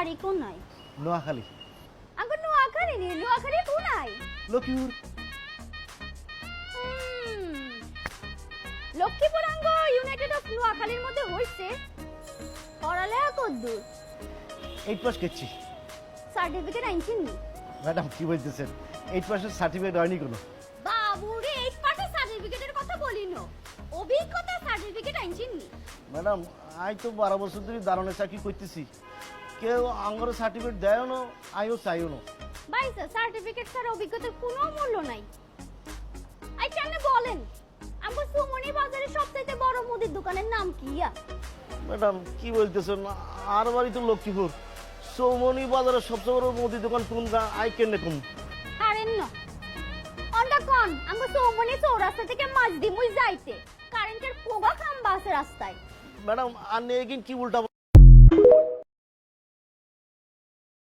বাড়ি কোনায়? নোয়াখালী। আঙ্গুর নোয়াখালী নি, নোয়াখালী কোনায়? লক্ষ্মীপুর। লক্ষ্মীপুর আঙ্গ ইউনাইটেড অফ নোয়াখালীর মধ্যে হইছে। পড়ালেখা কদ্দূর? 8 পাস করছি। সার্টিফিকেট আনছেন নি? ম্যাডাম কি বলতেছেন, 8 পাসের সার্টিফিকেট হয়নি কোনো। বাবুরে 8 পাসের সার্টিফিকেটের কথা বলিনো, অভিজ্ঞতা সার্টিফিকেট আনছেন নি? ম্যাডাম আই তো 12 বছর ধরে দারোয়ানের চাকরি করতেছি, কেউ আঙ্গর সার্টিফিকেট দেয়ও না, আইও চাইও না। ভাই স্যার, সার্টিফিকেট ছাড়া অভিজ্ঞতার কোনো মূল্য নাই। আই কেন বলেন, আমার সুমনি বাজারে সবচেয়ে বড় মুদির দোকানের নাম কি? ম্যাডাম কি বলতেছেন, আর বাড়ি তো লক্ষ্মীপুর, সৌমনি বাজারের সবচেয়ে বড় মুদি দোকান কোনটা আই কেনে কোন? হারেন না অন্ডা কোন আমার সুমনি চৌরাস্তা থেকে মাঝদি মুই যাইতে কারেন্টের পোগা খাম্বা আছে রাস্তায়। ম্যাডাম আর নেই কি উল্টা